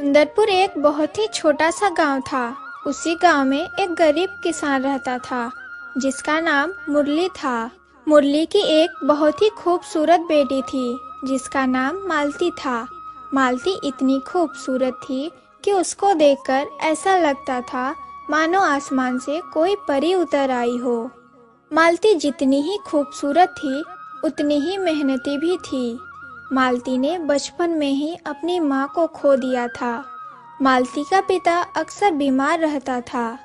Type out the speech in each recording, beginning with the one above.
सुंदरपुर एक बहुत ही छोटा सा गांव था। उसी गांव में एक गरीब किसान रहता था जिसका नाम मुरली था। मुरली की एक बहुत ही खूबसूरत बेटी थी जिसका नाम मालती था। मालती इतनी खूबसूरत थी कि उसको देखकर ऐसा लगता था मानो आसमान से कोई परी उतर आई हो। मालती जितनी ही खूबसूरत थी उतनी ही मेहनती भी थी। मालती ने बचपन में ही अपनी माँ को खो दिया था। मालती का पिता अक्सर बीमार रहता था।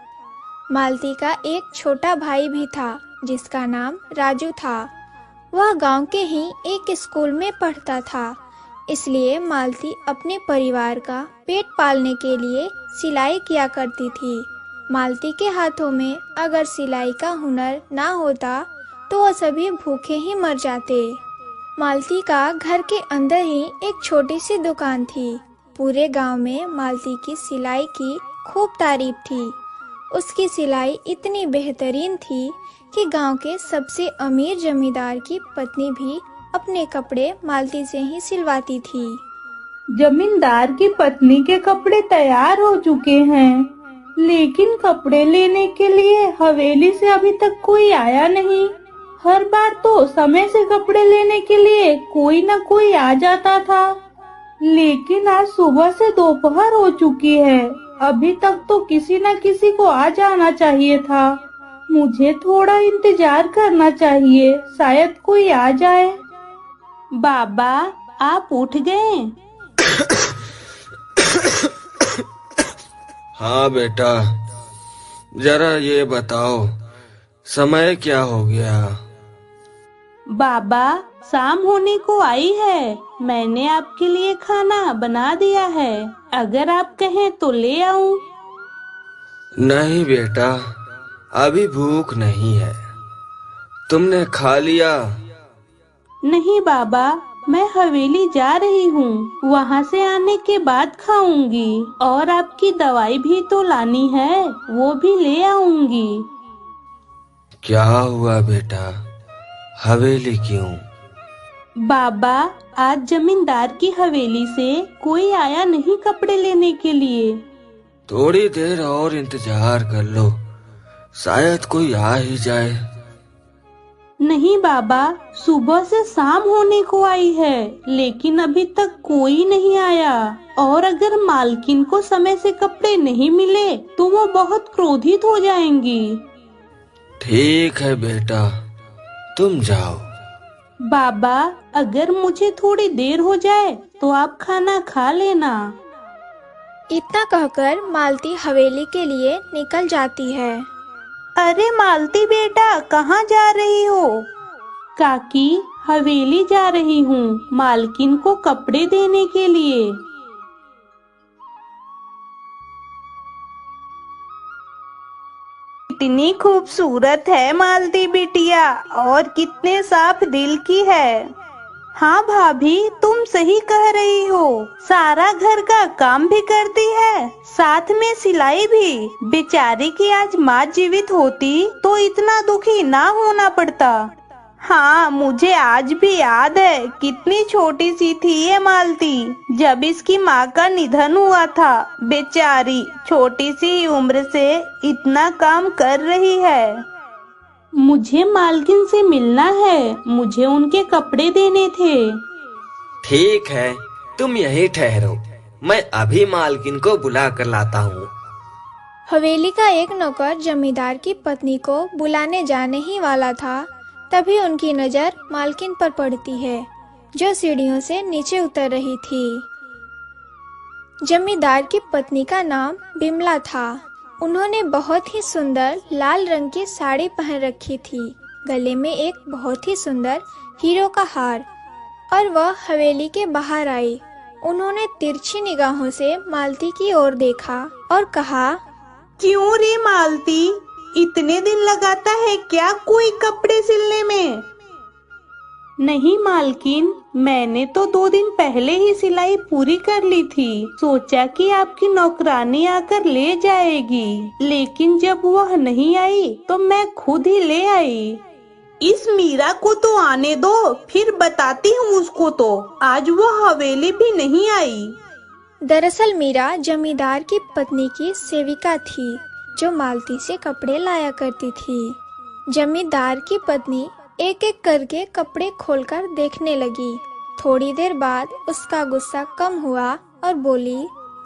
मालती का एक छोटा भाई भी था जिसका नाम राजू था। वह गांव के ही एक स्कूल में पढ़ता था, इसलिए मालती अपने परिवार का पेट पालने के लिए सिलाई किया करती थी। मालती के हाथों में अगर सिलाई का हुनर ना होता तो वह सभी भूखे ही मर जाते। मालती का घर के अंदर ही एक छोटी सी दुकान थी। पूरे गांव में मालती की सिलाई की खूब तारीफ थी। उसकी सिलाई इतनी बेहतरीन थी कि गांव के सबसे अमीर जमींदार की पत्नी भी अपने कपड़े मालती से ही सिलवाती थी। जमींदार की पत्नी के कपड़े तैयार हो चुके हैं, लेकिन कपड़े लेने के लिए हवेली से अभी तक कोई आया नहीं। हर बार तो समय से कपड़े लेने के लिए कोई न कोई आ जाता था, लेकिन आज सुबह से दोपहर हो चुकी है, अभी तक तो किसी न किसी को आ जाना चाहिए था। मुझे थोड़ा इंतजार करना चाहिए, शायद कोई आ जाए। बाबा, आप उठ गए? हाँ बेटा, जरा ये बताओ समय क्या हो गया? बाबा, शाम होने को आई है। मैंने आपके लिए खाना बना दिया है, अगर आप कहें तो ले आऊं। नहीं बेटा, अभी भूख नहीं है। तुमने खा लिया? नहीं बाबा, मैं हवेली जा रही हूँ, वहाँ से आने के बाद खाऊंगी। और आपकी दवाई भी तो लानी है, वो भी ले आऊंगी। क्या हुआ बेटा, हवेली क्यों? बाबा, आज जमींदार की हवेली से कोई आया नहीं कपड़े लेने के लिए। थोड़ी देर और इंतजार कर लो, शायद कोई आ ही जाए। नहीं बाबा, सुबह से शाम होने को आई है, लेकिन अभी तक कोई नहीं आया। और अगर मालकिन को समय से कपड़े नहीं मिले तो वो बहुत क्रोधित हो जाएंगी। ठीक है बेटा, तुम जाओ। बाबा, अगर मुझे थोड़ी देर हो जाए तो आप खाना खा लेना। इतना कहकर मालती हवेली के लिए निकल जाती है। अरे मालती बेटा, कहाँ जा रही हो? काकी, हवेली जा रही हूँ, मालकिन को कपड़े देने के लिए। कितनी खूबसूरत है मालती बिटिया, और कितने साफ दिल की है। हाँ भाभी, तुम सही कह रही हो। सारा घर का काम भी करती है, साथ में सिलाई भी। बेचारी की आज माँ जीवित होती तो इतना दुखी ना होना पड़ता। हाँ, मुझे आज भी याद है कितनी छोटी सी थी ये मालती जब इसकी माँ का निधन हुआ था। बेचारी छोटी सी उम्र से इतना काम कर रही है। मुझे मालकिन से मिलना है, मुझे उनके कपड़े देने थे। ठीक है, तुम यहीं ठहरो, मैं अभी मालकिन को बुला कर लाता हूँ। हवेली का एक नौकर जमींदार की पत्नी को बुलाने जाने ही वाला था, तभी उनकी नजर मालकिन पर पड़ती है जो सीढ़ियों से नीचे उतर रही थी। जमींदार की पत्नी का नाम बिमला था। उन्होंने बहुत ही सुंदर लाल रंग की साड़ी पहन रखी थी, गले में एक बहुत ही सुंदर हीरो का हार, और वह हवेली के बाहर आई। उन्होंने तिरछी निगाहों से मालती की ओर देखा और कहा, क्यों रे मालती, इतने दिन लगाता है क्या कोई कपड़े सिलने में? नहीं मालकिन, मैंने तो 2 दिन पहले ही सिलाई पूरी कर ली थी। सोचा कि आपकी नौकरानी आकर ले जाएगी, लेकिन जब वह नहीं आई तो मैं खुद ही ले आई। इस मीरा को तो आने दो, फिर बताती हूँ उसको तो। आज वो हवेली भी नहीं आई। दरअसल मीरा जमींदार की पत्नी की सेविका थी जो मालती से कपड़े लाया करती थी। जमींदार की पत्नी एक एक करके कपड़े खोलकर देखने लगी। थोड़ी देर बाद उसका गुस्सा कम हुआ और बोली,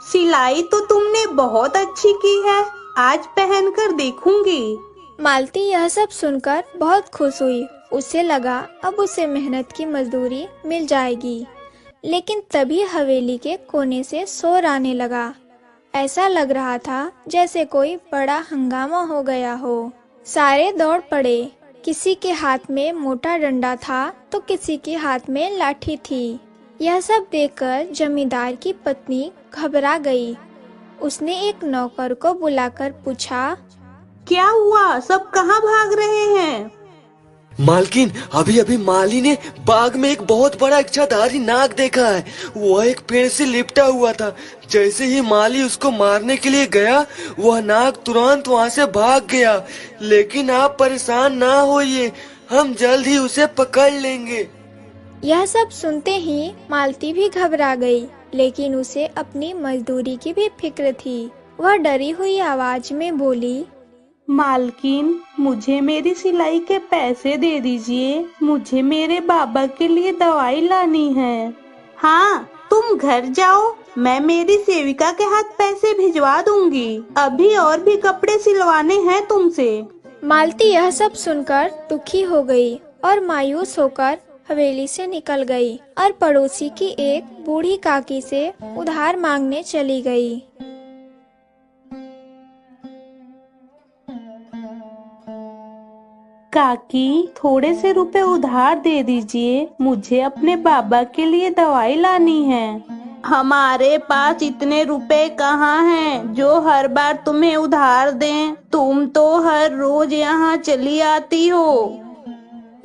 सिलाई तो तुमने बहुत अच्छी की है, आज पहनकर देखूंगी। मालती यह सब सुनकर बहुत खुश हुई। उसे लगा अब उसे मेहनत की मजदूरी मिल जाएगी। लेकिन तभी हवेली के कोने से शोर आने लगा। ऐसा लग रहा था जैसे कोई बड़ा हंगामा हो गया हो। सारे दौड़ पड़े। किसी के हाथ में मोटा डंडा था तो किसी के हाथ में लाठी थी। यह सब देखकर जमींदार की पत्नी घबरा गई। उसने एक नौकर को बुलाकर पूछा, क्या हुआ, सब कहाँ भाग रहे हैं? मालकिन, अभी अभी माली ने बाग में एक बहुत बड़ा इच्छाधारी नाग देखा है। वह एक पेड़ से लिपटा हुआ था। जैसे ही माली उसको मारने के लिए गया, वह नाग तुरंत वहाँ से भाग गया। लेकिन आप परेशान ना होइए, हम जल्द ही उसे पकड़ लेंगे। यह सब सुनते ही मालती भी घबरा गई, लेकिन उसे अपनी मजदूरी की भी फिक्र थी। वह डरी हुई आवाज में बोली, मालकिन, मुझे मेरी सिलाई के पैसे दे दीजिए, मुझे मेरे बाबा के लिए दवाई लानी है। हाँ, तुम घर जाओ, मैं मेरी सेविका के हाथ पैसे भिजवा दूंगी। अभी और भी कपड़े सिलवाने हैं तुमसे। मालती यह सब सुनकर दुखी हो गई और मायूस होकर हवेली से निकल गई और पड़ोसी की एक बूढ़ी काकी से उधार मांगने चली गई। काकी, थोड़े से रुपए उधार दे दीजिए, मुझे अपने बाबा के लिए दवाई लानी है। हमारे पास इतने रुपए कहाँ हैं जो हर बार तुम्हें उधार दें? तुम तो हर रोज यहाँ चली आती हो।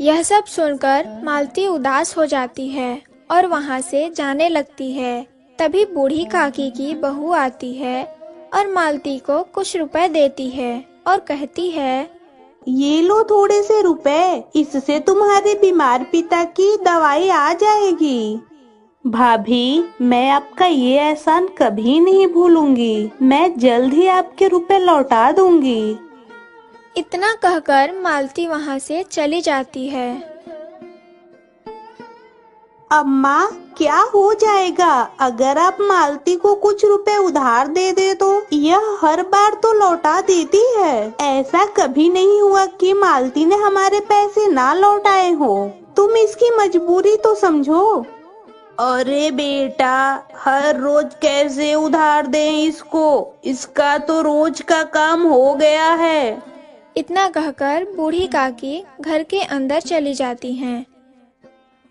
यह सब सुनकर मालती उदास हो जाती है और वहाँ से जाने लगती है। तभी बूढ़ी काकी की बहू आती है और मालती को कुछ रुपए देती है और कहती है, ये लो थोड़े से रुपए, इससे तुम्हारे बीमार पिता की दवाई आ जाएगी। भाभी, मैं आपका ये एहसान कभी नहीं भूलूंगी। मैं जल्द ही आपके रुपए लौटा दूंगी। इतना कहकर मालती वहाँ से चली जाती है। अम्मा, क्या हो जाएगा अगर आप मालती को कुछ रुपए उधार दे दे तो? यह हर बार तो लौटा देती है। ऐसा कभी नहीं हुआ कि मालती ने हमारे पैसे ना लौटाए हो। तुम इसकी मजबूरी तो समझो। अरे बेटा, हर रोज कैसे उधार दें इसको? इसका तो रोज का काम हो गया है। इतना कहकर बूढ़ी काकी घर के अंदर चली जाती हैं।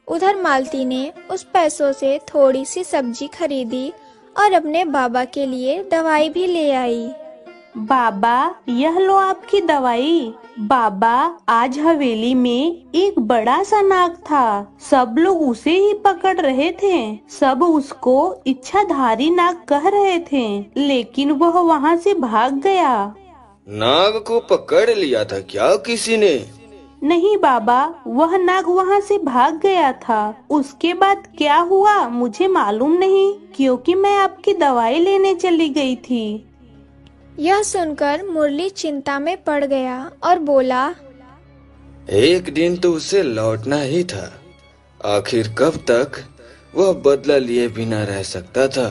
उधर मालती ने उस पैसों से थोड़ी सी सब्जी खरीदी और अपने बाबा के लिए दवाई भी ले आई। बाबा, यह लो आपकी दवाई। बाबा, आज हवेली में एक बड़ा सा नाग था। सब लोग उसे ही पकड़ रहे थे। सब उसको इच्छाधारी नाग कह रहे थे, लेकिन वह वहाँ से भाग गया। नाग को पकड़ लिया था क्या किसी ने? नहीं बाबा, वह नाग वहाँ से भाग गया था। उसके बाद क्या हुआ मुझे मालूम नहीं, क्योंकि मैं आपकी दवाई लेने चली गई थी। यह सुनकर मुरली चिंता में पड़ गया और बोला, एक दिन तो उसे लौटना ही था। आखिर कब तक वह बदला लिए बिना रह सकता था?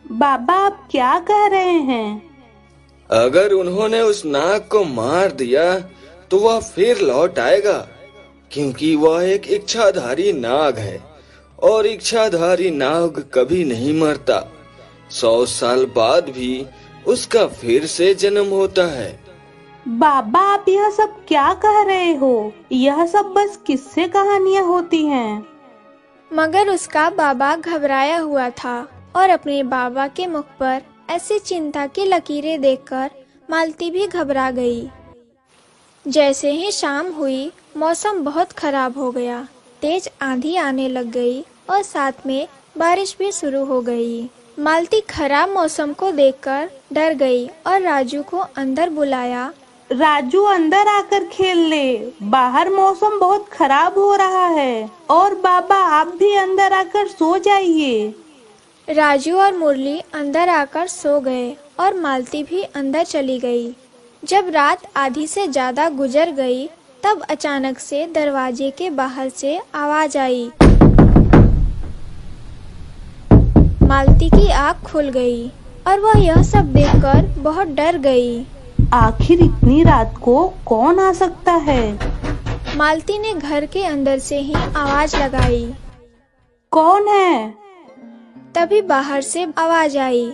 बाबा, आप क्या कह रहे हैं? अगर उन्होंने उस नाग को मार दिया तो वह फिर लौट आएगा, क्योंकि वह एक इच्छाधारी नाग है और इच्छाधारी नाग कभी नहीं मरता। 100 साल बाद भी उसका फिर से जन्म होता है। बाबा, आप यह सब क्या कह रहे हो? यह सब बस किस्से कहानियाँ होती हैं। मगर उसका बाबा घबराया हुआ था और अपने बाबा के मुख पर ऐसी चिंता की लकीरें देखकर मालती भी घबरा गई। जैसे ही शाम हुई, मौसम बहुत खराब हो गया। तेज आंधी आने लग गई और साथ में बारिश भी शुरू हो गई। मालती खराब मौसम को देखकर डर गई और राजू को अंदर बुलाया। राजू, अंदर आकर खेल ले, बाहर मौसम बहुत खराब हो रहा है। और बाबा, आप भी अंदर आकर सो जाइए। राजू और मुरली अंदर आकर सो गए और मालती भी अंदर चली गई। जब रात आधी से ज्यादा गुजर गई तब अचानक से दरवाजे के बाहर से आवाज आई। मालती की आँख खुल गई और वह यह सब देखकर बहुत डर गई। आखिर इतनी रात को कौन आ सकता है? मालती ने घर के अंदर से ही आवाज लगाई। कौन है? तभी बाहर से आवाज आई।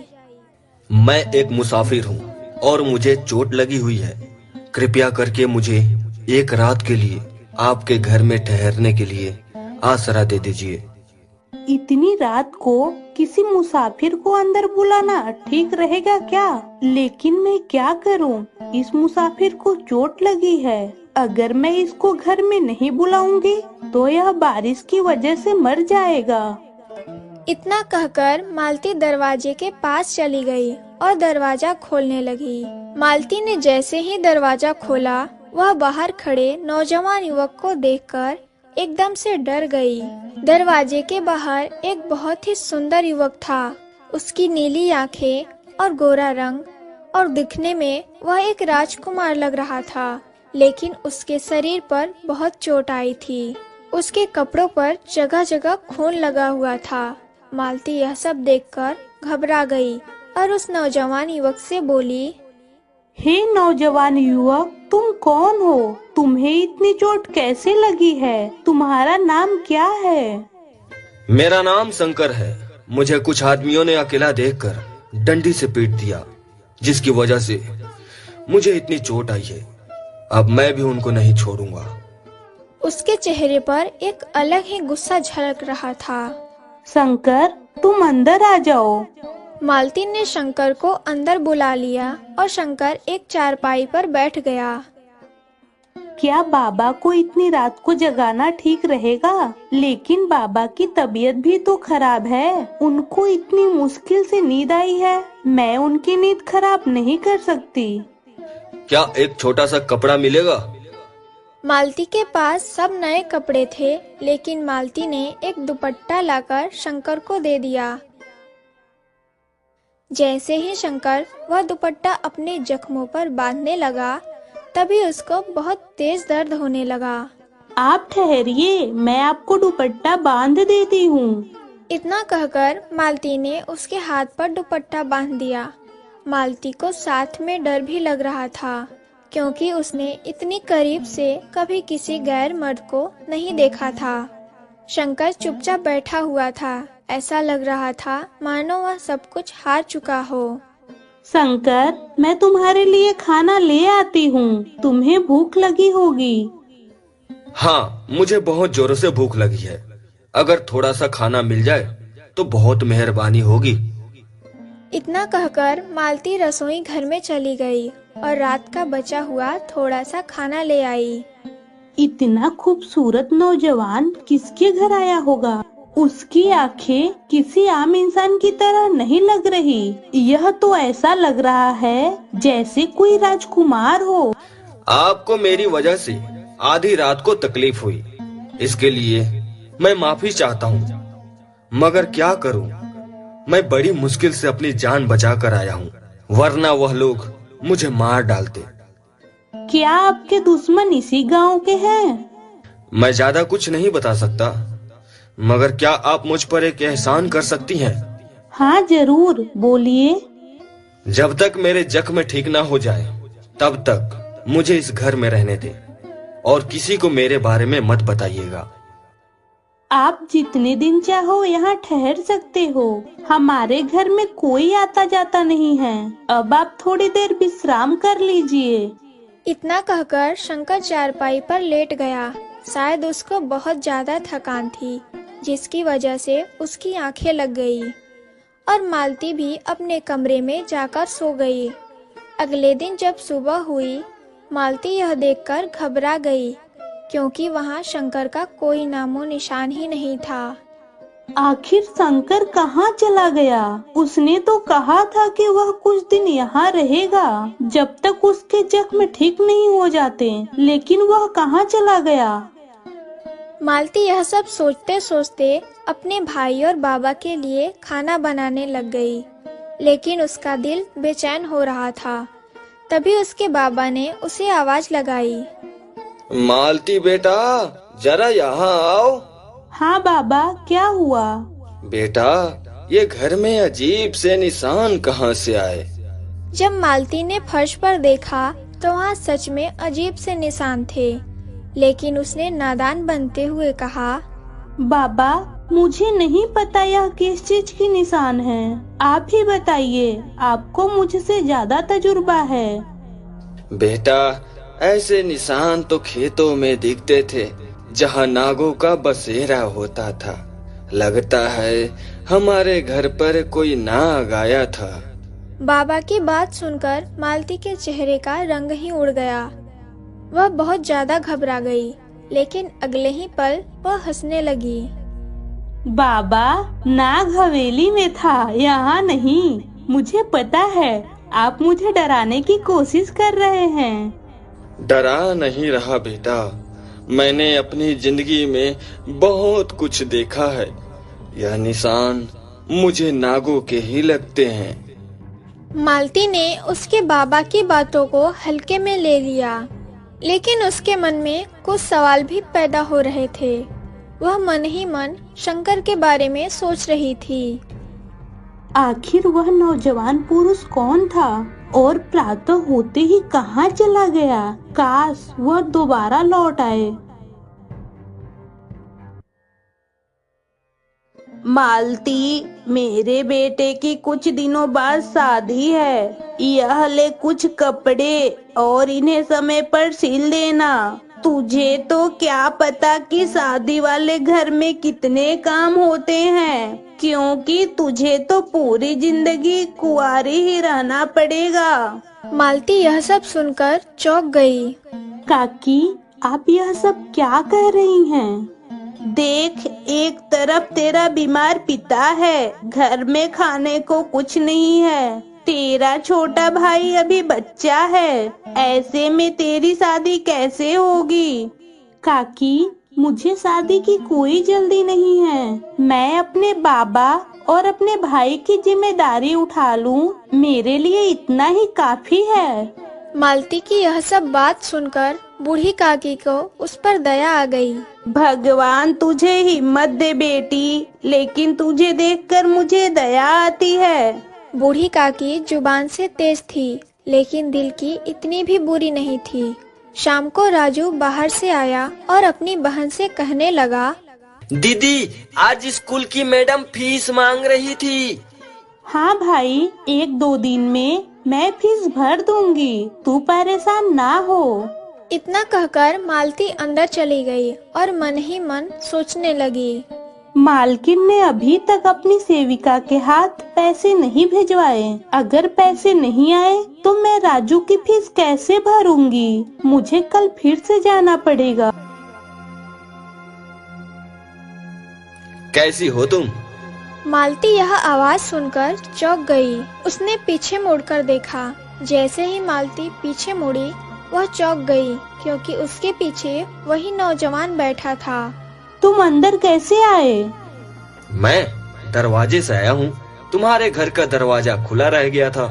मैं एक मुसाफिर हूँ और मुझे चोट लगी हुई है। कृपया करके मुझे एक रात के लिए आपके घर में ठहरने के लिए आसरा दे दीजिए। इतनी रात को किसी मुसाफिर को अंदर बुलाना ठीक रहेगा क्या? लेकिन मैं क्या करूं? इस मुसाफिर को चोट लगी है। अगर मैं इसको घर में नहीं बुलाऊंगी तो यह बारिश की वजह से मर जाएगा। इतना कहकर मालती दरवाजे के पास चली गई और दरवाजा खोलने लगी। मालती ने जैसे ही दरवाजा खोला वह बाहर खड़े नौजवान युवक को देखकर एकदम से डर गई। दरवाजे के बाहर एक बहुत ही सुंदर युवक था। उसकी नीली आंखें और गोरा रंग और दिखने में वह एक राजकुमार लग रहा था, लेकिन उसके शरीर पर बहुत चोट आई थी। उसके कपड़ों पर जगह जगह खून लगा हुआ था। मालती यह सब देखकर घबरा गई और उस नौजवान युवक से बोली, हे नौजवान युवक, तुम कौन हो? तुम्हें इतनी चोट कैसे लगी है? तुम्हारा नाम क्या है? मेरा नाम शंकर है। मुझे कुछ आदमियों ने अकेला देखकर डंडी से पीट दिया, जिसकी वजह से मुझे इतनी चोट आई है। अब मैं भी उनको नहीं छोड़ूंगा। उसके चेहरे पर एक अलग ही गुस्सा झलक रहा था। शंकर, तुम अंदर आ जाओ। मालती ने शंकर को अंदर बुला लिया और शंकर एक चारपाई पर बैठ गया। क्या बाबा को इतनी रात को जगाना ठीक रहेगा? लेकिन बाबा की तबीयत भी तो खराब है। उनको इतनी मुश्किल से नींद आई है। मैं उनकी नींद खराब नहीं कर सकती। क्या एक छोटा सा कपड़ा मिलेगा? मालती के पास सब नए कपड़े थे, लेकिन मालती ने एक दुपट्टा लाकर शंकर को दे दिया। जैसे ही शंकर वह दुपट्टा अपने जख्मों पर बांधने लगा, तभी उसको बहुत तेज दर्द होने लगा। आप ठहरिए, मैं आपको दुपट्टा बांध देती हूँ। इतना कहकर मालती ने उसके हाथ पर दुपट्टा बांध दिया। मालती को साथ में डर भी लग रहा था, क्योंकि उसने इतनी करीब से कभी किसी गैर मर्द को नहीं देखा था। शंकर चुपचाप बैठा हुआ था। ऐसा लग रहा था मानो वह सब कुछ हार चुका हो। शंकर, मैं तुम्हारे लिए खाना ले आती हूँ। तुम्हें भूख लगी होगी। हाँ, मुझे बहुत जोरों से भूख लगी है। अगर थोड़ा सा खाना मिल जाए तो बहुत मेहरबानी होगी। इतना कहकर मालती रसोई घर में चली गई और रात का बचा हुआ थोड़ा सा खाना ले आई। इतना खूबसूरत नौजवान किसके घर आया होगा? उसकी आंखें किसी आम इंसान की तरह नहीं लग रही। यह तो ऐसा लग रहा है जैसे कोई राजकुमार हो। आपको मेरी वजह से आधी रात को तकलीफ हुई, इसके लिए मैं माफी चाहता हूँ। मगर क्या करूँ, मैं बड़ी मुश्किल से अपनी जान बचा कर आया हूँ, वरना वह लोग मुझे मार डालते। क्या आपके दुश्मन इसी गांव के हैं? मैं ज्यादा कुछ नहीं बता सकता, मगर क्या आप मुझ पर एक एहसान कर सकती हैं? हाँ जरूर, बोलिए। जब तक मेरे जख्म ठीक ना हो जाए तब तक मुझे इस घर में रहने दे और किसी को मेरे बारे में मत बताइएगा। आप जितने दिन चाहो यहाँ ठहर सकते हो। हमारे घर में कोई आता जाता नहीं है। अब आप थोड़ी देर विश्राम कर लीजिए। इतना कहकर शंकर चारपाई पर लेट गया। शायद उसको बहुत ज्यादा थकान थी, जिसकी वजह से उसकी आंखें लग गई और मालती भी अपने कमरे में जाकर सो गई। अगले दिन जब सुबह हुई, मालती यह देखकर घबरा गई, क्योंकि वहाँ शंकर का कोई नामो निशान ही नहीं था। आखिर शंकर कहाँ चला गया? उसने तो कहा था कि वह कुछ दिन यहाँ रहेगा जब तक उसके जख्म ठीक नहीं हो जाते, लेकिन वह कहाँ चला गया? मालती यह सब सोचते सोचते अपने भाई और बाबा के लिए खाना बनाने लग गई, लेकिन उसका दिल बेचैन हो रहा था। तभी उसके बाबा ने उसे आवाज लगाई। मालती बेटा, जरा यहाँ आओ। हाँ बाबा, क्या हुआ? बेटा, ये घर में अजीब से निशान कहाँ से आए? जब मालती ने फर्श पर देखा तो वहाँ सच में अजीब से निशान थे, लेकिन उसने नादान बनते हुए कहा, बाबा, मुझे नहीं पता यह किस चीज की निशान है। आप ही बताइए, आपको मुझसे ज्यादा तजुर्बा है। बेटा, ऐसे निशान तो खेतों में दिखते थे जहाँ नागों का बसेरा होता था। लगता है हमारे घर पर कोई नाग आया था। बाबा की बात सुनकर मालती के चेहरे का रंग ही उड़ गया। वह बहुत ज्यादा घबरा गई, लेकिन अगले ही पल वह हंसने लगी। बाबा, नाग हवेली में था, यहाँ नहीं। मुझे पता है, आप मुझे डराने की कोशिश कर रहे हैं। डरा नहीं रहा बेटा, मैंने अपनी जिंदगी में बहुत कुछ देखा है। यह निशान मुझे नागों के ही लगते हैं। मालती ने उसके बाबा की बातों को हल्के में ले लिया, लेकिन उसके मन में कुछ सवाल भी पैदा हो रहे थे। वह मन ही मन शंकर के बारे में सोच रही थी। आखिर वह नौजवान पुरुष कौन था और प्रातः होते ही कहाँ चला गया? काश वह दोबारा लौट आए। मालती, मेरे बेटे की कुछ दिनों बाद शादी है। यह ले कुछ कपड़े और इन्हें समय पर सिल देना। तुझे तो क्या पता कि शादी वाले घर में कितने काम होते हैं, क्योंकि तुझे तो पूरी जिंदगी कुंवारी ही रहना पड़ेगा। मालती यह सब सुनकर चौंक गई। काकी, आप यह सब क्या कह रही हैं? देख, एक तरफ तेरा बीमार पिता है, घर में खाने को कुछ नहीं है। तेरा छोटा भाई अभी बच्चा है, ऐसे में तेरी शादी कैसे होगी? काकी, मुझे शादी की कोई जल्दी नहीं है। मैं अपने बाबा और अपने भाई की जिम्मेदारी उठा लूं, मेरे लिए इतना ही काफी है। मालती की यह सब बात सुनकर बूढ़ी काकी को उस पर दया आ गई। भगवान तुझे हिम्मत दे बेटी, लेकिन तुझे देखकर मुझे दया आती है। बूढ़ी काकी जुबान से तेज थी, लेकिन दिल की इतनी भी बुरी नहीं थी। शाम को राजू बाहर से आया और अपनी बहन से कहने लगा, दीदी, आज स्कूल की मैडम फीस मांग रही थी। हाँ भाई, 1-2 दिन में मैं फीस भर दूंगी, तू परेशान ना हो। इतना कहकर मालती अंदर चली गई और मन ही मन सोचने लगी। मालकिन ने अभी तक अपनी सेविका के हाथ पैसे नहीं भिजवाए। अगर पैसे नहीं आए तो मैं राजू की फीस कैसे भरूंगी? मुझे कल फिर से जाना पड़ेगा। कैसी हो तुम? मालती यह आवाज सुनकर चौंक गई। उसने पीछे मुड़कर देखा। जैसे ही मालती पीछे मुड़ी, वह चौंक गई, क्योंकि उसके पीछे वही नौजवान बैठा था। तुम अंदर कैसे आए? मैं दरवाजे से आया हूँ। तुम्हारे घर का दरवाजा खुला रह गया था।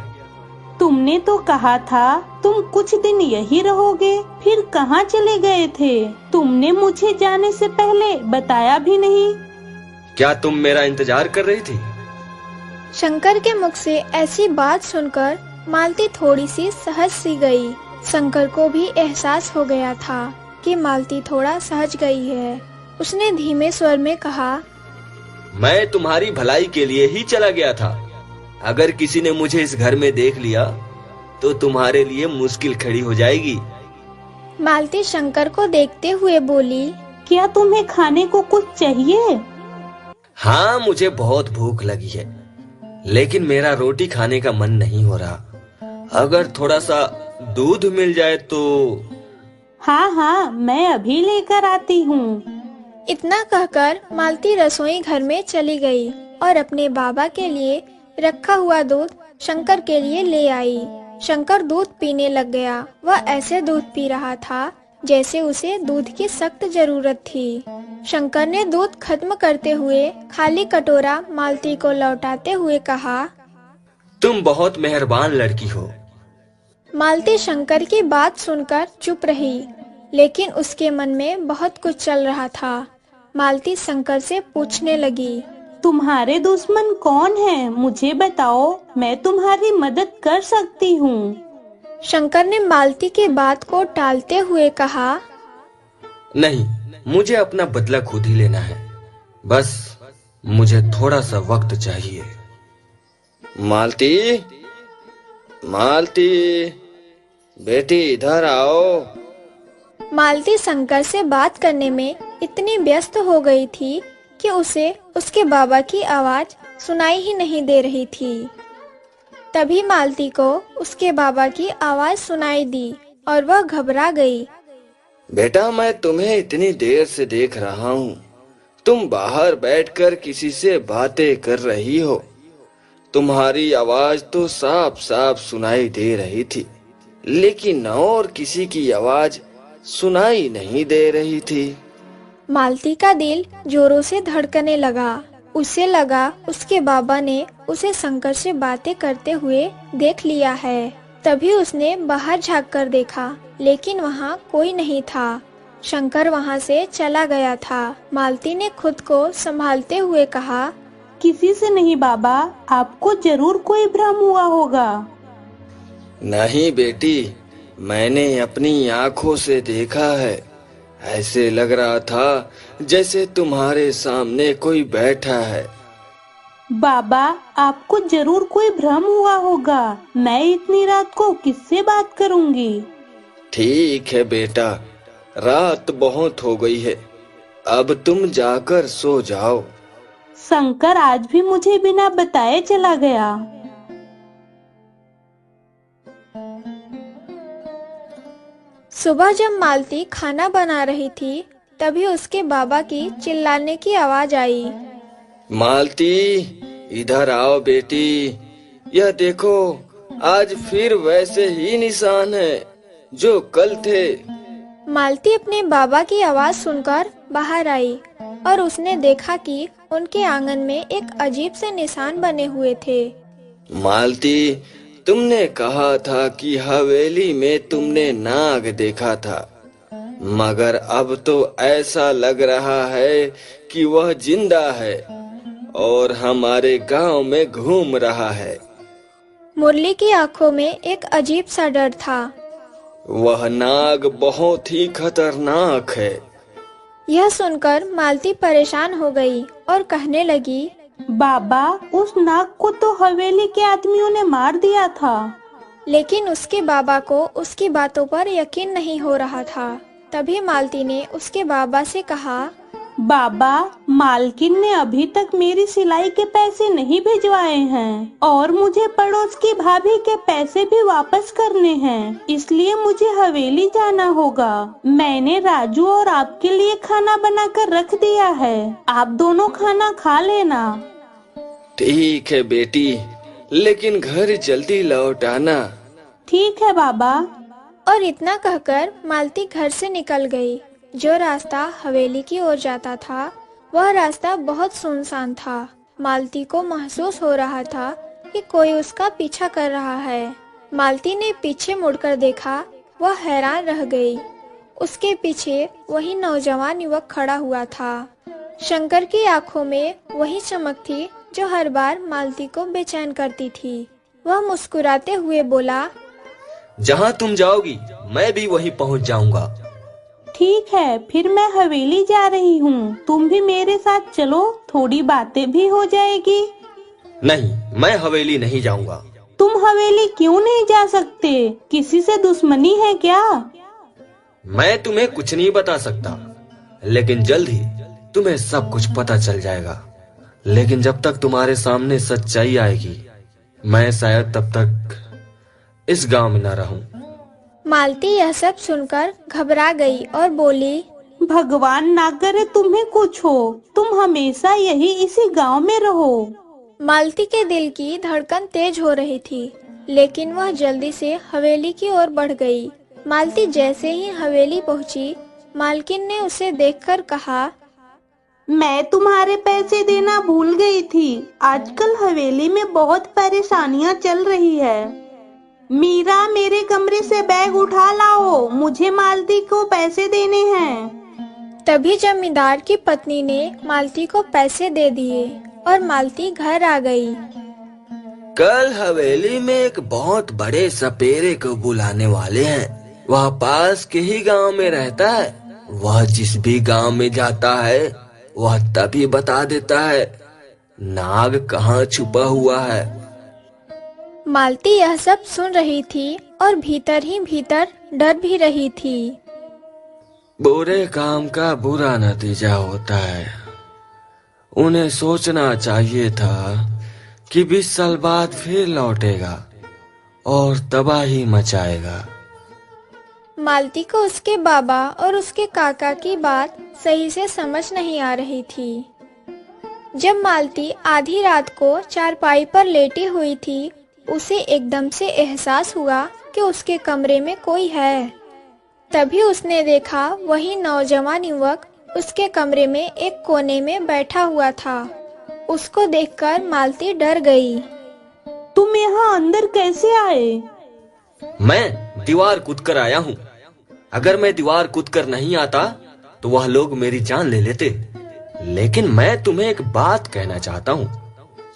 तुमने तो कहा था तुम कुछ दिन यही रहोगे, फिर कहाँ चले गए थे? तुमने मुझे जाने से पहले बताया भी नहीं। क्या तुम मेरा इंतजार कर रही थी? शंकर के मुख से ऐसी बात सुनकर मालती थोड़ी सी सहज सी गई। शंकर को भी एहसास हो गया था कि मालती थोड़ा सहज गई है। उसने धीमे स्वर में कहा, मैं तुम्हारी भलाई के लिए ही चला गया था। अगर किसी ने मुझे इस घर में देख लिया तो तुम्हारे लिए मुश्किल खड़ी हो जाएगी। मालती शंकर को देखते हुए बोली, क्या तुम्हें खाने को कुछ चाहिए? हाँ, मुझे बहुत भूख लगी है, लेकिन मेरा रोटी खाने का मन नहीं हो रहा। अगर थोड़ा सा दूध मिल जाए तो। हाँ, मैं अभी लेकर आती हूँ। इतना कहकर मालती रसोई घर में चली गई और अपने बाबा के लिए रखा हुआ दूध शंकर के लिए ले आई। शंकर दूध पीने लग गया। वह ऐसे दूध पी रहा था जैसे उसे दूध की सख्त जरूरत थी। शंकर ने दूध खत्म करते हुए खाली कटोरा मालती को लौटाते हुए कहा। तुम बहुत मेहरबान लड़की हो। मालती शंकर की बात सुनकर चुप रही, लेकिन उसके मन में बहुत कुछ चल रहा था। मालती शंकर से पूछने लगी, तुम्हारे दुश्मन कौन हैं? मुझे बताओ, मैं तुम्हारी मदद कर सकती हूँ। शंकर ने मालती की बात को टालते हुए कहा, नहीं, मुझे अपना बदला खुद ही लेना है। बस मुझे थोड़ा सा वक्त चाहिए। मालती, मालती, बेटी इधर आओ। मालती शंकर से बात करने में इतनी व्यस्त हो गई थी कि उसे उसके बाबा की आवाज सुनाई ही नहीं दे रही थी। तभी मालती को उसके बाबा की आवाज सुनाई दी और वह घबरा गई। बेटा, मैं तुम्हें इतनी देर से देख रहा हूँ। तुम बाहर बैठकर किसी से बातें कर रही हो। तुम्हारी आवाज तो साफ साफ सुनाई दे रही थी, लेकिन और किसी की आवाज सुनाई नहीं दे रही थी। मालती का दिल जोरों से धड़कने लगा। उसे लगा उसके बाबा ने उसे शंकर से बातें करते हुए देख लिया है। तभी उसने बाहर झांक कर देखा, लेकिन वहाँ कोई नहीं था। शंकर वहाँ से चला गया था। मालती ने खुद को संभालते हुए कहा, किसी से नहीं बाबा, आपको जरूर कोई भ्रम हुआ होगा। नहीं बेटी, मैंने अपनी आंखों से देखा है। ऐसे लग रहा था जैसे तुम्हारे सामने कोई बैठा है। बाबा, आपको जरूर कोई भ्रम हुआ होगा। मैं इतनी रात को किससे बात करूंगी? ठीक है बेटा, रात बहुत हो गई है। अब तुम जाकर सो जाओ। शंकर आज भी मुझे बिना बताए चला गया। सुबह जब मालती खाना बना रही थी, तभी उसके बाबा की चिल्लाने की आवाज आई। मालती, इधर आओ बेटी। यह देखो, आज फिर वैसे ही निशान है जो कल थे। मालती अपने बाबा की आवाज सुनकर बाहर आई और उसने देखा कि उनके आंगन में एक अजीब से निशान बने हुए थे। मालती, तुमने कहा था कि हवेली में तुमने नाग देखा था, मगर अब तो ऐसा लग रहा है कि वह जिंदा है और हमारे गांव में घूम रहा है। मुरली की आंखों में एक अजीब सा डर था। वह नाग बहुत ही खतरनाक है। यह सुनकर मालती परेशान हो गई और कहने लगी, बाबा, उस नाग को तो हवेली के आदमियों ने मार दिया था। लेकिन उसके बाबा को उसकी बातों पर यकीन नहीं हो रहा था। तभी मालती ने उसके बाबा से कहा, बाबा, मालकिन ने अभी तक मेरी सिलाई के पैसे नहीं भिजवाए हैं और मुझे पड़ोस की भाभी के पैसे भी वापस करने हैं, इसलिए मुझे हवेली जाना होगा। मैंने राजू और आपके लिए खाना बनाकर रख दिया है, आप दोनों खाना खा लेना। ठीक है बेटी, लेकिन घर जल्दी लौट आना। ठीक है बाबा। और इतना कहकर मालती घर से निकल गई। जो रास्ता हवेली की ओर जाता था, वह रास्ता बहुत सुनसान था। मालती को महसूस हो रहा था कि कोई उसका पीछा कर रहा है। मालती ने पीछे मुड़कर देखा, वह हैरान रह गई। उसके पीछे वही नौजवान युवक खड़ा हुआ था। शंकर की आंखों में वही चमक थी जो हर बार मालती को बेचैन करती थी। वह मुस्कुराते हुए बोला, जहाँ तुम जाओगी मैं भी वहीं पहुँच जाऊंगा। ठीक है, फिर मैं हवेली जा रही हूँ, तुम भी मेरे साथ चलो, थोड़ी बातें भी हो जाएगी। नहीं, मैं हवेली नहीं जाऊंगा। तुम हवेली क्यों नहीं जा सकते? किसी से दुश्मनी है क्या? मैं तुम्हें कुछ नहीं बता सकता, लेकिन जल्द ही तुम्हें सब कुछ पता चल जाएगा। लेकिन जब तक तुम्हारे सामने सच्चाई आएगी, मैं शायद तब तक इस गांव में न रहूं। मालती यह सब सुनकर घबरा गई और बोली, भगवान ना करे तुम्हें कुछ हो, तुम हमेशा यही इसी गांव में रहो। मालती के दिल की धड़कन तेज हो रही थी, लेकिन वह जल्दी से हवेली की ओर बढ़ गई। मालती जैसे ही हवेली पहुंची, मालकिन ने उसे देखकर कहा, मैं तुम्हारे पैसे देना भूल गई थी। आजकल हवेली में बहुत परेशानियां चल रही है। मीरा, मेरे कमरे से बैग उठा लाओ, मुझे मालती को पैसे देने हैं। तभी जमींदार की पत्नी ने मालती को पैसे दे दिए और मालती घर आ गई। कल हवेली में एक बहुत बड़े सपेरे को बुलाने वाले हैं। वह पास के ही गांव में रहता है। वह जिस भी गांव में जाता है वह तभी बता देता है नाग कहाँ छुपा हुआ है। मालती यह सब सुन रही थी और भीतर ही भीतर डर भी रही थी। बुरे काम का बुरा नतीजा होता है। उन्हें सोचना चाहिए था कि 20 साल बाद फिर लौटेगा और तबाही मचाएगा। मालती को उसके बाबा और उसके काका की बात सही से समझ नहीं आ रही थी। जब मालती आधी रात को चारपाई पर लेटी हुई थी, उसे एकदम से एहसास हुआ कि उसके कमरे में कोई है। तभी उसने देखा वही नौजवान युवक उसके कमरे में एक कोने में बैठा हुआ था। उसको देखकर मालती डर गई। तुम यहाँ अंदर कैसे आए? मैं दीवार कूदकर आया हूँ। अगर मैं दीवार कूदकर नहीं आता तो वह लोग मेरी जान ले लेते। लेकिन मैं तुम्हें एक बात कहना चाहता हूँ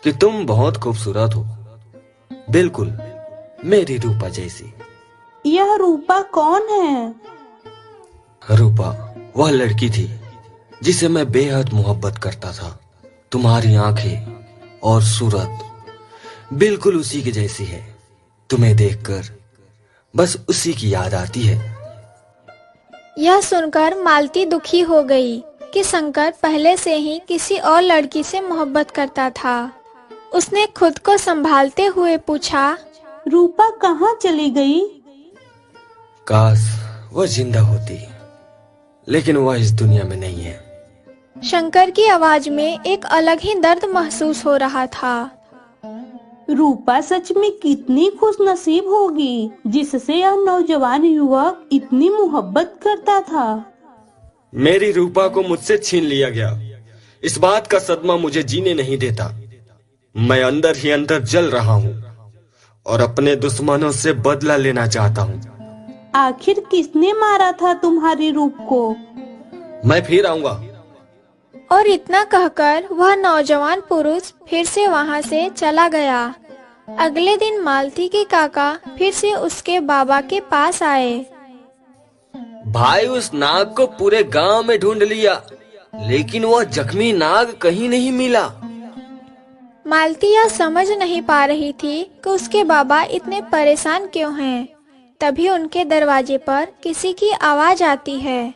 कि तुम बहुत खूबसूरत हो, बिल्कुल मेरी रूपा जैसी। यह रूपा कौन है? रूपा वह लड़की थी जिसे मैं बेहद मोहब्बत करता था। तुम्हारी आंखें और सूरत बिल्कुल उसी की जैसी है। तुम्हें देखकर बस उसी की याद आती है। यह सुनकर मालती दुखी हो गई कि शंकर पहले से ही किसी और लड़की से मोहब्बत करता था। उसने खुद को संभालते हुए पूछा, रूपा कहाँ चली गई? काश वह जिंदा होती, लेकिन वह इस दुनिया में नहीं है। शंकर की आवाज में एक अलग ही दर्द महसूस हो रहा था। रूपा सच में कितनी खुशनसीब होगी जिससे यह नौजवान युवक इतनी मोहब्बत करता था। मेरी रूपा को मुझसे छीन लिया गया। इस बात का सदमा मुझे जीने नहीं देता। मैं अंदर ही अंदर जल रहा हूँ और अपने दुश्मनों से बदला लेना चाहता हूँ। आखिर किसने मारा था तुम्हारी रूप को? मैं फिर आऊंगा। और इतना कहकर वह नौजवान पुरुष फिर से वहां से चला गया। अगले दिन मालती के काका फिर से उसके बाबा के पास आए। भाई, उस नाग को पूरे गांव में ढूंढ लिया, लेकिन वह जख्मी नाग कहीं नहीं मिला। मालती यह समझ नहीं पा रही थी कि उसके बाबा इतने परेशान क्यों हैं। तभी उनके दरवाजे पर किसी की आवाज आती है।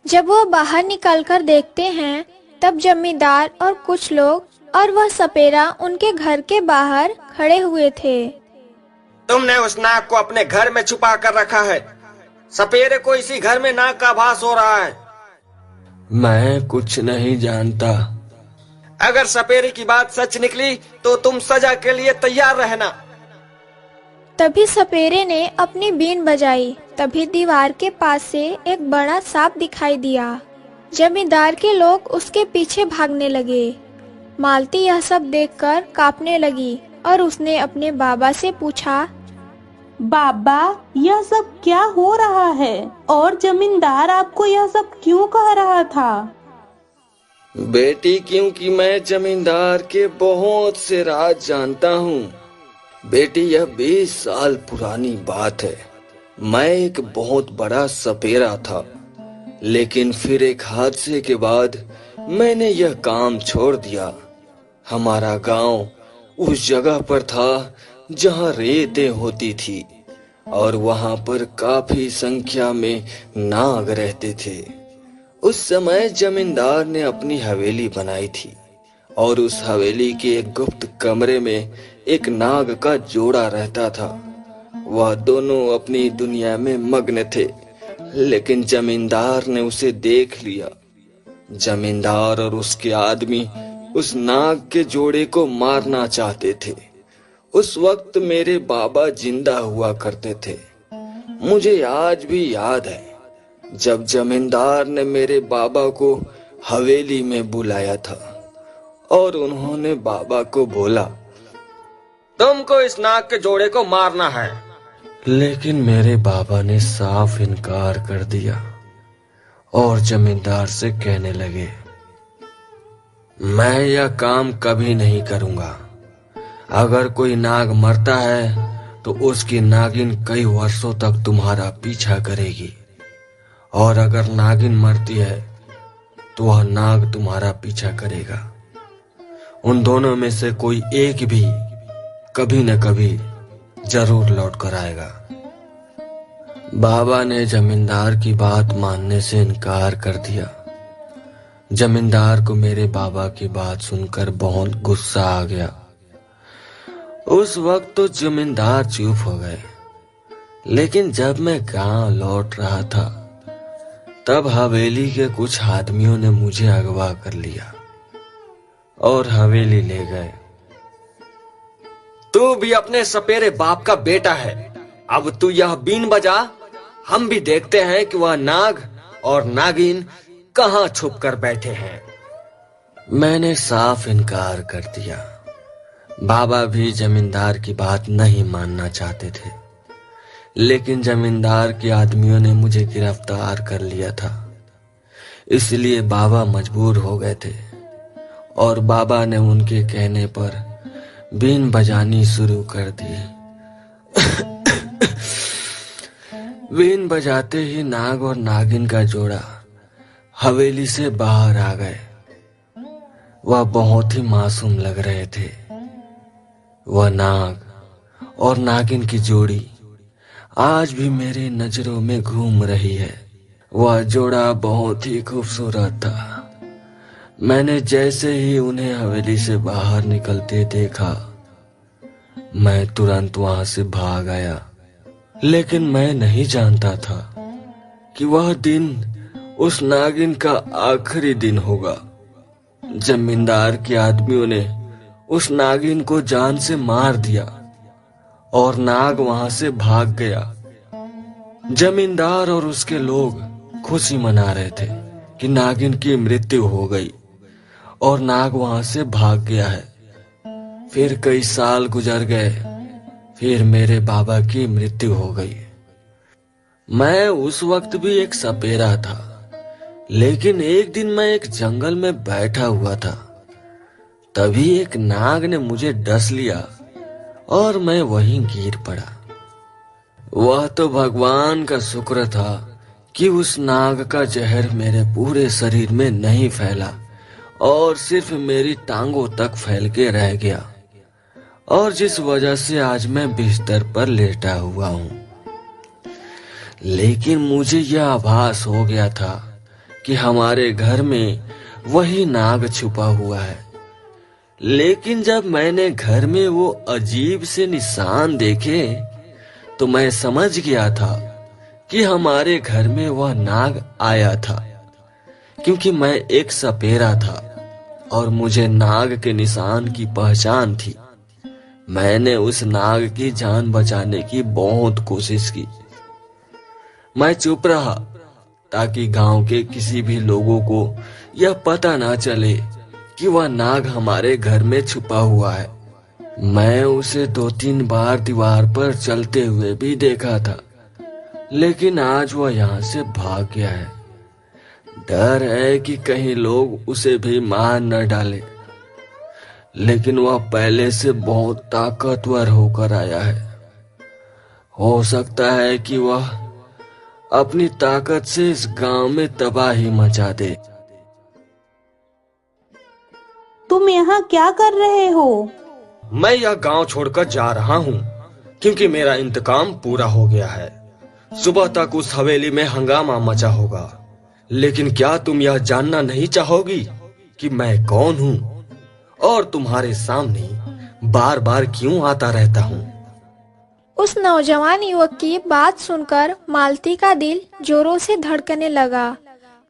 जब वो बाहर निकलकर देखते हैं तब जमींदार और कुछ लोग और वह सपेरा उनके घर के बाहर खड़े हुए थे। तुमने उस नाग को अपने घर में छुपा कर रखा है। सपेरे को इसी घर में नाग का भास हो रहा है। मैं कुछ नहीं जानता। अगर सपेरे की बात सच निकली तो तुम सजा के लिए तैयार रहना। तभी सपेरे ने अपनी बीन बजाई। तभी दीवार के पास से एक बड़ा सांप दिखाई दिया। जमींदार के लोग उसके पीछे भागने लगे। मालती यह सब देखकर कांपने लगी और उसने अपने बाबा से पूछा, बाबा, यह सब क्या हो रहा है और जमींदार आपको यह सब क्यों कह रहा था? बेटी, क्योंकि मैं जमींदार के बहुत से राज जानता हूँ। बेटी, यह 20 साल पुरानी बात है। मैं एक बहुत बड़ा सपेरा था, लेकिन फिर एक हादसे के बाद मैंने यह काम छोड़ दिया। हमारा गांव उस जगह पर था जहां रेतें होती थी और वहां पर काफी संख्या में नाग रहते थे। उस समय जमींदार ने अपनी हवेली बनाई थी और उस हवेली के एक गुप्त कमरे में एक नाग का जोड़ा रहता था। वह दोनों अपनी दुनिया में मग्न थे, लेकिन जमींदार ने उसे देख लिया। जमींदार और उसके आदमी उस नाग के जोड़े को मारना चाहते थे। उस वक्त मेरे बाबा जिंदा हुआ करते थे। मुझे आज भी याद है जब जमींदार ने मेरे बाबा को हवेली में बुलाया था और उन्होंने बाबा को बोला, तुमको इस नाग के जोड़े को मारना है। लेकिन मेरे बाबा ने साफ इनकार कर दिया और जमींदार से कहने लगे, मैं यह काम कभी नहीं करूंगा। अगर कोई नाग मरता है तो उसकी नागिन कई वर्षों तक तुम्हारा पीछा करेगी, और अगर नागिन मरती है तो वह नाग तुम्हारा पीछा करेगा। उन दोनों में से कोई एक भी कभी न कभी जरूर लौट कर आएगा। बाबा ने जमींदार की बात मानने से इनकार कर दिया। जमींदार को मेरे बाबा की बात सुनकर बहुत गुस्सा आ गया। उस वक्त तो जमींदार चुप हो गए, लेकिन जब मैं गांव लौट रहा था तब हवेली के कुछ आदमियों ने मुझे अगवा कर लिया और हवेली ले गए। तू भी अपने सपेरे बाप का बेटा है, अब तू यह बीन बजा, हम भी देखते हैं कि वह नाग और नागिन कहां छुप कर बैठे हैं। मैंने साफ इनकार कर दिया। बाबा भी जमींदार की बात नहीं मानना चाहते थे, लेकिन जमींदार के आदमियों ने मुझे गिरफ्तार कर लिया था, इसलिए बाबा मजबूर हो गए थे और बाबा ने उनके कहने पर बीन बजानी शुरू कर दी। बीन बजाते ही नाग और नागिन का जोड़ा हवेली से बाहर आ गए। वह बहुत ही मासूम लग रहे थे। वह नाग और नागिन की जोड़ी आज भी मेरी नजरों में घूम रही है। वह जोड़ा बहुत ही खूबसूरत था। मैंने जैसे ही उन्हें हवेली से बाहर निकलते देखा, मैं तुरंत वहां से भाग आया। लेकिन मैं नहीं जानता था कि वह दिन उस नागिन का आखिरी दिन होगा। जमींदार के आदमियों ने उस नागिन को जान से मार दिया और नाग वहां से भाग गया। जमींदार और उसके लोग खुशी मना रहे थे कि नागिन की मृत्यु हो गई और नाग वहां से भाग गया है। फिर कई साल गुजर गए, फिर मेरे बाबा की मृत्यु हो गई। मैं उस वक्त भी एक सपेरा था, लेकिन एक दिन मैं एक जंगल में बैठा हुआ था। तभी एक नाग ने मुझे डस लिया और मैं वहीं गिर पड़ा। वह तो भगवान का शुक्र था कि उस नाग का जहर मेरे पूरे शरीर में नहीं फैला और सिर्फ मेरी टांगों तक फैल के रह गया, और जिस वजह से आज मैं बिस्तर पर लेटा हुआ हूं। लेकिन मुझे यह आभास हो गया था कि हमारे घर में वही नाग छुपा हुआ है। लेकिन जब मैंने घर में वो अजीब से निशान देखे तो मैं समझ गया था कि हमारे घर में वह नाग आया था, क्योंकि मैं एक सपेरा था और मुझे नाग के निशान की पहचान थी। मैंने उस नाग की जान बचाने की बहुत कोशिश की। मैं चुप रहा ताकि गांव के किसी भी लोगों को यह पता ना चले कि वह नाग हमारे घर में छुपा हुआ है। मैं उसे 2-3 बार दीवार पर चलते हुए भी देखा था, लेकिन आज वह यहाँ से भाग गया है। डर है कि कहीं लोग उसे भी मार न डाले। लेकिन वह पहले से बहुत ताकतवर होकर आया है। हो सकता है कि वह अपनी ताकत से इस गांव में तबाही मचा दे। तुम यहाँ क्या कर रहे हो? मैं यह गांव छोड़कर जा रहा हूँ, क्योंकि मेरा इंतकाम पूरा हो गया है। सुबह तक उस हवेली में हंगामा मचा होगा। लेकिन क्या तुम यह जानना नहीं चाहोगी कि मैं कौन हूँ और तुम्हारे सामने बार बार क्यों आता रहता हूँ? उस नौजवान युवक की बात सुनकर मालती का दिल जोरों से धड़कने लगा,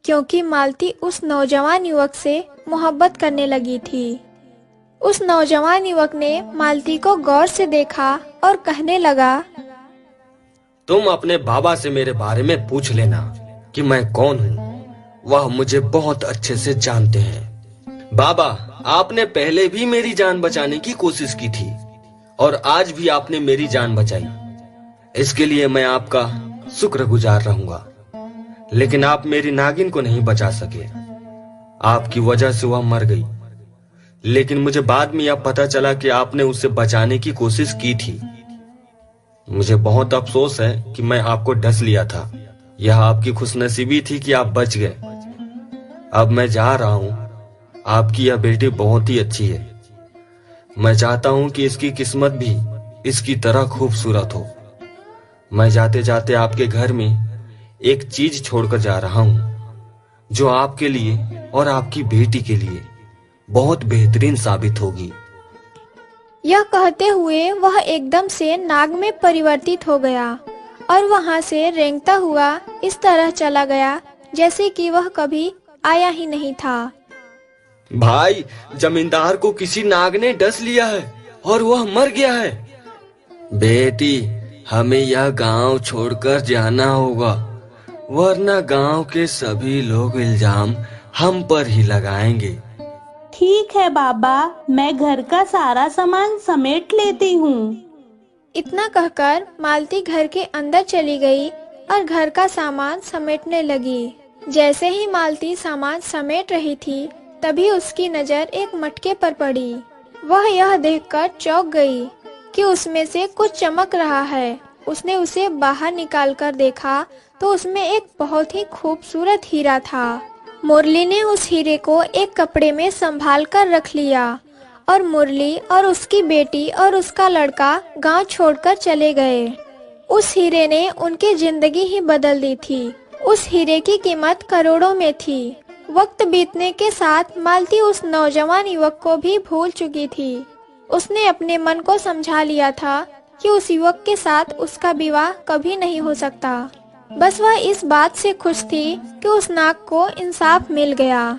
क्योंकि मालती उस नौजवान युवक से मोहब्बत करने लगी थी। उस नौजवान युवक ने मालती को गौर से देखा और कहने लगा, तुम अपने बाबा से मेरे बारे में पूछ लेना कि मैं कौन हूँ। वह मुझे बहुत अच्छे से जानते हैं। बाबा, आपने पहले भी मेरी जान बचाने की कोशिश की थी और आज भी आपने मेरी जान बचाई। इसके लिए मैं आपका शुक्रगुजार रहूंगा। लेकिन आप मेरी नागिन को नहीं बचा सके। आपकी वजह से वह मर गई। लेकिन मुझे बाद में यह पता चला कि आपने उसे बचाने की कोशिश की थी। मुझे बहुत अफसोस है कि मैं आपको डस लिया था। यह आपकी खुशनसीबी थी कि आप बच गए। अब मैं जा रहा हूं। आपकी यह बेटी बहुत ही अच्छी है। मैं चाहता हूं कि इसकी किस्मत भी इसकी तरह खूबसूरत हो। मैं जाते जाते आपके घर में एक चीज छोड़कर जा रहा हूं जो आपके लिए और आपकी बेटी के लिए बहुत बेहतरीन साबित होगी। यह कहते हुए वह एकदम से नाग में परिवर्तित हो गया और वहां से रेंगता हुआ इस तरह चला गया जैसे कि वह कभी आया ही नहीं था। भाई, जमींदार को किसी नाग ने डस लिया है और वह मर गया है। बेटी, हमें यह गांव छोड़कर जाना होगा, वरना गांव के सभी लोग इल्जाम हम पर ही लगाएंगे। ठीक है बाबा, मैं घर का सारा सामान समेट लेती हूँ। इतना कहकर मालती घर के अंदर चली गई और घर का सामान समेटने लगी। जैसे ही मालती सामान समेट रही थी, तभी उसकी नजर एक मटके पर पड़ी। वह यह देखकर चौंक गई कि उसमें से कुछ चमक रहा है। उसने उसे बाहर निकालकर देखा तो उसमें एक बहुत ही खूबसूरत हीरा था। मुरली ने उस हीरे को एक कपड़े में संभाल कर रख लिया और मुरली और उसकी बेटी और उसका लड़का गांव छोड़कर चले गए। उस हीरे ने उनकी जिंदगी ही बदल दी थी। उस हीरे की कीमत करोड़ों में थी। वक्त बीतने के साथ मालती उस नौजवान युवक को भी भूल चुकी थी। उसने अपने मन को समझा लिया था कि उस युवक के साथ उसका विवाह कभी नहीं हो सकता। बस वह इस बात से खुश थी कि उस नाग को इंसाफ मिल गया।